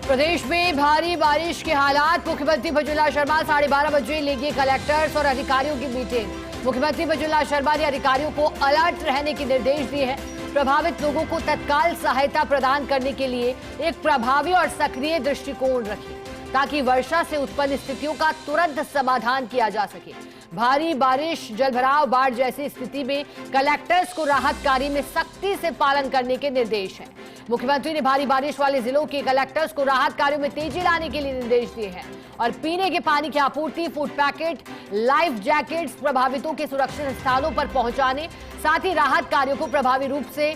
प्रदेश में भारी बारिश के हालात। मुख्यमंत्री भजनलाल शर्मा 12:30 बजे लेंगे कलेक्टर्स और अधिकारियों की मीटिंग। मुख्यमंत्री भजनलाल शर्मा ने अधिकारियों को अलर्ट रहने के निर्देश दिए हैं। प्रभावित लोगों को तत्काल सहायता प्रदान करने के लिए एक प्रभावी और सक्रिय दृष्टिकोण रखें ताकि वर्षा से उत्पन्न स्थितियों का तुरंत समाधान किया जा सके। भारी बारिश, जलभराव, बाढ़ जैसी स्थिति में कलेक्टर्स को राहत कार्य में सख्ती से पालन करने के निर्देश हैं। मुख्यमंत्री ने भारी बारिश वाले जिलों के कलेक्टर्स को राहत कार्यों में तेजी लाने के लिए निर्देश दिए हैं और पीने के पानी की आपूर्ति, फूड पैकेट, लाइफ जैकेट्स प्रभावितों के सुरक्षित स्थानों पर पहुंचाने, साथ ही राहत कार्यों को प्रभावी रूप से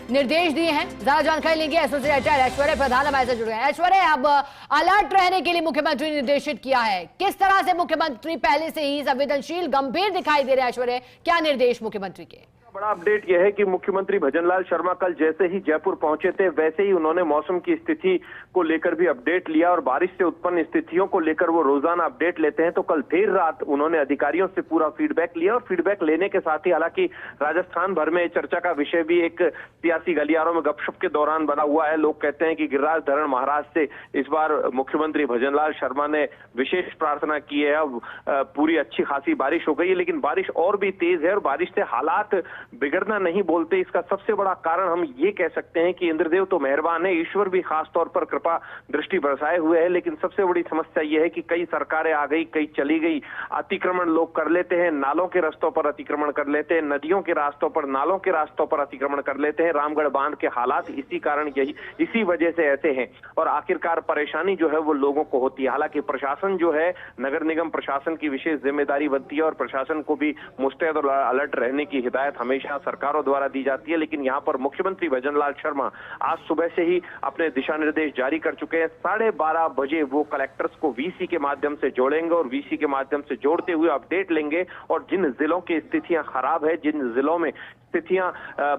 निर्देश दिए हैं। ज्यादा जानकारी लेंगे एसोसिएट ऐश्वर्या प्रधान हमारे से जुड़े हैं। ऐश्वर्या, अब अलर्ट रहने के लिए मुख्यमंत्री ने निर्देशित किया है, किस तरह से मुख्यमंत्री पहले से ही संवेदनशील, गंभीर दिखाई दे रहे हैं? ऐश्वर्या, क्या निर्देश मुख्यमंत्री के? बड़ा अपडेट यह है कि मुख्यमंत्री भजनलाल शर्मा कल जैसे ही जयपुर पहुंचे थे वैसे ही उन्होंने मौसम की स्थिति को लेकर भी अपडेट लिया और बारिश से उत्पन्न स्थितियों को लेकर वो रोजाना अपडेट लेते हैं। तो कल देर रात उन्होंने अधिकारियों से पूरा फीडबैक लिया और फीडबैक लेने के साथ ही, हालांकि राजस्थान भर में चर्चा का विषय भी एक सियासी गलियारों में गपशप के दौरान बना हुआ है। लोग कहते हैं कि गिरिराज धरण महाराज से इस बार मुख्यमंत्री भजनलाल शर्मा ने विशेष प्रार्थना की है। अब पूरी अच्छी खासी बारिश हो गई है, लेकिन बारिश और भी तेज है और बारिश से हालात बिगड़ना नहीं बोलते। इसका सबसे बड़ा कारण हम ये कह सकते हैं कि इंद्रदेव तो मेहरबान है, ईश्वर भी खास तौर पर कृपा दृष्टि बरसाए हुए है, लेकिन सबसे बड़ी समस्या यह है कि कई सरकारें आ गई, कई चली गई। अतिक्रमण लोग कर लेते हैं, नालों के रास्तों पर अतिक्रमण कर लेते हैं, नदियों के रास्तों पर, नालों के रास्तों पर अतिक्रमण कर लेते हैं। रामगढ़ बांध के हालात इसी कारण, इसी वजह से ऐसे हैं और आखिरकार परेशानी जो है वो लोगों को होती है। हालांकि प्रशासन जो है, नगर निगम प्रशासन की विशेष जिम्मेदारी बनती है और प्रशासन को भी मुस्तैद और अलर्ट रहने की हिदायत हमेशा सरकारों द्वारा दी जाती है। लेकिन यहाँ पर मुख्यमंत्री भजनलाल शर्मा आज सुबह से ही अपने दिशा निर्देश जारी कर चुके हैं। 12:30 बजे वो कलेक्टर्स को वीसी के माध्यम से जोड़ेंगे और वीसी के माध्यम से जोड़ते हुए अपडेट लेंगे और जिन जिलों की स्थितियां खराब है, जिन जिलों में स्थितियां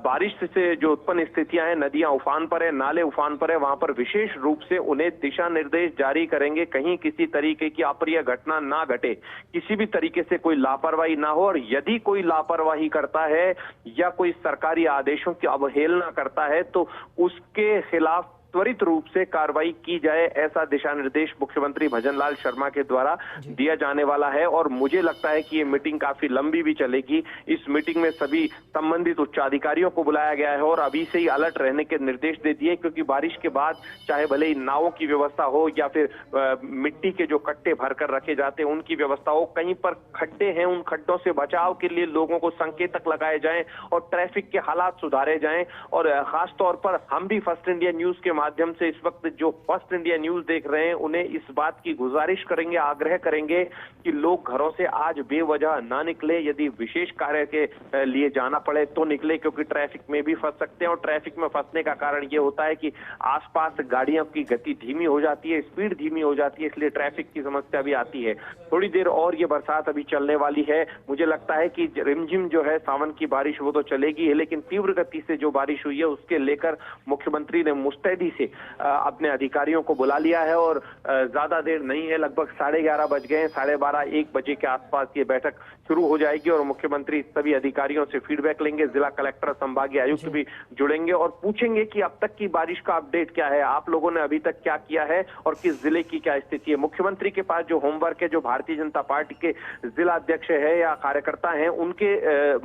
बारिश से जो उत्पन्न स्थितियां हैं, नदियां उफान पर है, नाले उफान पर है, वहां पर विशेष रूप से उन्हें दिशा निर्देश जारी करेंगे। कहीं किसी तरीके की अप्रिय घटना ना घटे, किसी भी तरीके से कोई लापरवाही ना हो और यदि कोई लापरवाही करता है या कोई सरकारी आदेशों की अवहेलना करता है तो उसके खिलाफ त्वरित रूप से कार्रवाई की जाए, ऐसा दिशा निर्देश मुख्यमंत्री भजनलाल शर्मा के द्वारा दिया जाने वाला है। और मुझे लगता है कि ये मीटिंग काफी लंबी भी चलेगी। इस मीटिंग में सभी संबंधित उच्चाधिकारियों को बुलाया गया है और अभी से ही अलर्ट रहने के निर्देश दे दिए, क्योंकि बारिश के बाद चाहे भले ही नावों की व्यवस्था हो या फिर मिट्टी के जो कट्टे भरकर रखे जाते हैं उनकी व्यवस्था हो, कहीं पर खड्डे हैं, उन खड्डों से बचाव के लिए लोगों को संकेतक लगाए जाएं और ट्रैफिक के हालात सुधारे जाएं। और खास तौर पर हम भी फर्स्ट इंडिया न्यूज के माध्यम से इस वक्त जो फर्स्ट इंडिया न्यूज देख रहे हैं उन्हें इस बात की गुजारिश करेंगे, आग्रह करेंगे कि लोग घरों से आज बेवजह ना निकले। यदि विशेष कार्य के लिए जाना पड़े तो निकले, क्योंकि ट्रैफिक में भी फंस सकते हैं और ट्रैफिक में फंसने का कारण ये होता है कि आसपास गाड़ियों की गति धीमी हो जाती है, स्पीड धीमी हो जाती है, इसलिए ट्रैफिक की समस्या भी आती है। थोड़ी देर और ये बरसात अभी चलने वाली है। मुझे लगता है कि रिमझिम जो है सावन की बारिश वो तो चलेगी है, लेकिन तीव्र गति से जो बारिश हुई है उसके लेकर मुख्यमंत्री ने मुस्तैदी से अपने अधिकारियों को बुला लिया है और ज्यादा देर नहीं है, लगभग 11:30 बज गए हैं। 12:30 1 बजे के आसपास ये बैठक शुरू हो जाएगी और मुख्यमंत्री सभी अधिकारियों से फीडबैक लेंगे। जिला कलेक्टर, संभागीय आयुक्त भी जुड़ेंगे और पूछेंगे कि अब तक की बारिश का अपडेट क्या है, आप लोगों ने अभी तक क्या किया है और किस जिले की क्या स्थिति है। मुख्यमंत्री के पास जो होमवर्क है, जो भारतीय जनता पार्टी के जिला अध्यक्ष है या कार्यकर्ता हैं, उनके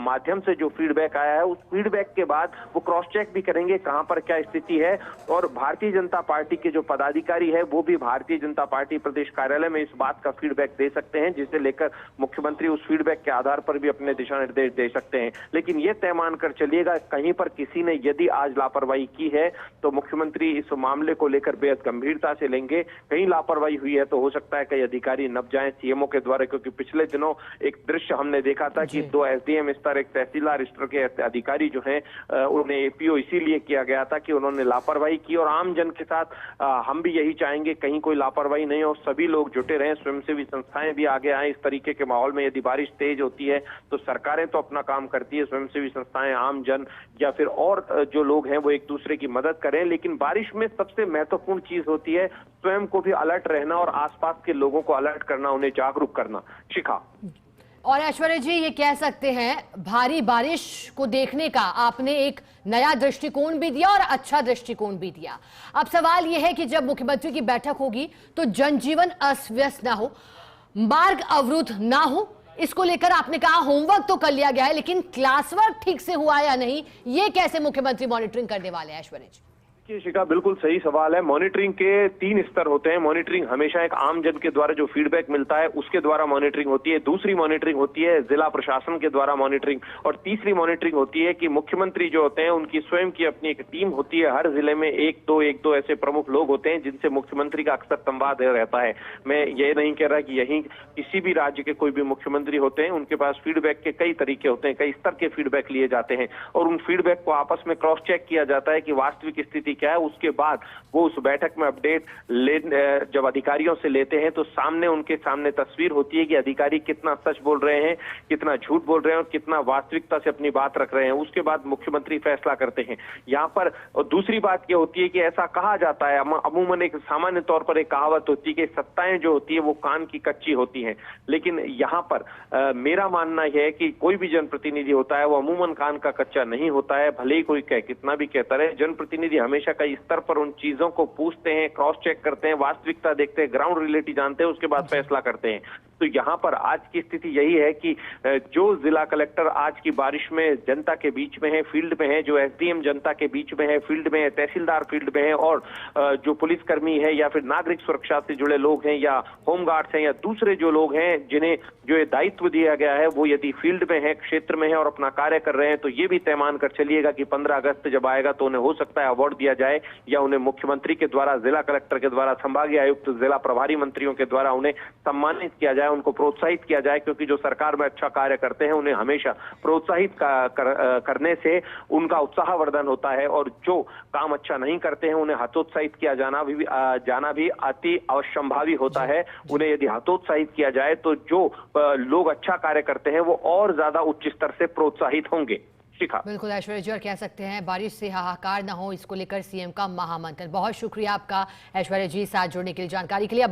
माध्यम से जो फीडबैक आया है, उस फीडबैक के बाद वो क्रॉस चेक भी करेंगे कहां पर क्या स्थिति है। और भारतीय जनता पार्टी के जो पदाधिकारी है वो भी भारतीय जनता पार्टी प्रदेश कार्यालय में इस बात का फीडबैक दे सकते हैं, जिसे लेकर मुख्यमंत्री उस फीडबैक के आधार पर भी अपने दिशा निर्देश दे सकते हैं। लेकिन ये तय मानकर चलिएगा, कहीं पर किसी ने यदि आज लापरवाही की है तो मुख्यमंत्री इस मामले को लेकर बेहद गंभीरता से लेंगे। कहीं लापरवाही हुई है तो हो सकता है कई अधिकारी नप जाएं सीएमओ के द्वारा, क्योंकि पिछले दिनों एक दृश्य हमने देखा था कि 2 एसडीएम स्तर, एक तहसीलदार स्तर के अधिकारी जो है उन्हें एपीओ इसीलिए किया गया था कि उन्होंने लापरवाही की। और आम जन के साथ हम भी यही चाहेंगे कहीं कोई लापरवाही नहीं हो, सभी लोग जुटे रहें, स्वयंसेवी संस्थाएं भी आगे आए इस तरीके के माहौल में। यदि बारिश तेज होती है तो सरकारें तो अपना काम करती है, स्वयंसेवी संस्थाएं, आम जन या फिर और जो लोग हैं वो एक दूसरे की मदद करें। लेकिन बारिश में सबसे महत्वपूर्ण चीज होती है स्वयं को भी अलर्ट रहना और आसपास के लोगों को अलर्ट करना, उन्हें जागरूक करना। शिखा। और ऐश्वर्या जी, ये कह सकते हैं भारी बारिश को देखने का आपने एक नया दृष्टिकोण भी दिया और अच्छा दृष्टिकोण भी दिया। अब सवाल यह है कि जब मुख्यमंत्री की बैठक होगी तो जनजीवन अस्त व्यस्त ना हो, मार्ग अवरुद्ध ना हो, इसको लेकर आपने कहा होमवर्क तो कर लिया गया है, लेकिन क्लास वर्क ठीक से हुआ या नहीं, ये कैसे मुख्यमंत्री मॉनिटरिंग करने वाले हैं? ऐश्वर्या जी, शिखा, बिल्कुल सही सवाल है। मॉनिटरिंग के 3 स्तर होते हैं। मॉनिटरिंग हमेशा एक आम जन के द्वारा जो फीडबैक मिलता है उसके द्वारा मॉनिटरिंग होती है। दूसरी मॉनिटरिंग होती है जिला प्रशासन के द्वारा मॉनिटरिंग, और तीसरी मॉनिटरिंग होती है कि मुख्यमंत्री जो होते हैं उनकी स्वयं की अपनी एक टीम होती है। हर जिले में एक दो ऐसे प्रमुख लोग होते हैं जिनसे मुख्यमंत्री का अक्सर संवाद रहता है। मैं ये नहीं कह रहा कि यही किसी भी राज्य के कोई भी मुख्यमंत्री होते हैं, उनके पास फीडबैक के कई तरीके होते हैं, कई स्तर के फीडबैक लिए जाते हैं और उन फीडबैक को आपस में क्रॉस चेक किया जाता है कि वास्तविक स्थिति क्या है। उसके बाद वो उस बैठक में अपडेट जब अधिकारियों से लेते हैं तो उनके सामने तस्वीर होती है कि अधिकारी कितना सच बोल रहे हैं, कितना झूठ बोल रहे हैं और कितना वास्तविकता से अपनी बात रख रहे हैं। उसके बाद मुख्यमंत्री फैसला करते हैं। यहाँ पर दूसरी बात यह होती है कि ऐसा कहा जाता है, अमूमन एक सामान्य तौर पर एक कहावत होती है कि सत्ताएं जो होती है वो कान की कच्ची होती हैं, लेकिन यहाँ पर मेरा मानना यह है कि कोई भी जनप्रतिनिधि होता है वो अमूमन कान का कच्चा नहीं होता है, भले ही कोई कितना भी कहता रहे। जनप्रतिनिधि हमेशा कई स्तर पर उन चीजों को पूछते हैं, क्रॉस चेक करते हैं, वास्तविकता देखते हैं, ग्राउंड रियलिटी जानते हैं, उसके बाद फैसला करते हैं। तो यहाँ पर आज की स्थिति यही है कि जो जिला कलेक्टर आज की बारिश में जनता के बीच में है, फील्ड में है, जो एसडीएम जनता के बीच में है, फील्ड में है, तहसीलदार फील्ड में है, और जो पुलिसकर्मी है या फिर नागरिक सुरक्षा से जुड़े लोग हैं या होमगार्ड्स हैं या दूसरे जो लोग हैं जिन्हें जो ये दायित्व दिया गया है, वो यदि फील्ड में है, क्षेत्र में है और अपना कार्य कर रहे हैं, तो ये भी तय मान कर चलिएगा कि 15 अगस्त जब आएगा तो उन्हें हो सकता है अवार्ड दिया जाए या उन्हें मुख्यमंत्री के द्वारा, जिला कलेक्टर के द्वारा, संभागीय आयुक्त, जिला प्रभारी मंत्रियों के द्वारा उन्हें सम्मानित किया जाए, उनको प्रोत्साहित किया जाए, क्योंकि जो सरकार में अच्छा कार्य करते हैं उन्हें हमेशा प्रोत्साहित करने से उनका उत्साहवर्धन होता है, और जो काम अच्छा नहीं करते हैं उन्हें हतोत्साहित किया जाना भी अति अवश्यंभावी होता है। उन्हें यदि हतोत्साहित किया जाए तो जो लोग अच्छा कार्य करते हैं वो और ज्यादा उच्च स्तर से प्रोत्साहित होंगे। शिखा, बिल्कुल ऐश्वर्या जी, और कह सकते हैं बारिश से हाहाकार ना हो, इसको लेकर सीएम का महामंत्र। बहुत शुक्रिया आपका ऐश्वर्या जी, साथ जुड़ने के लिए, जानकारी के लिए।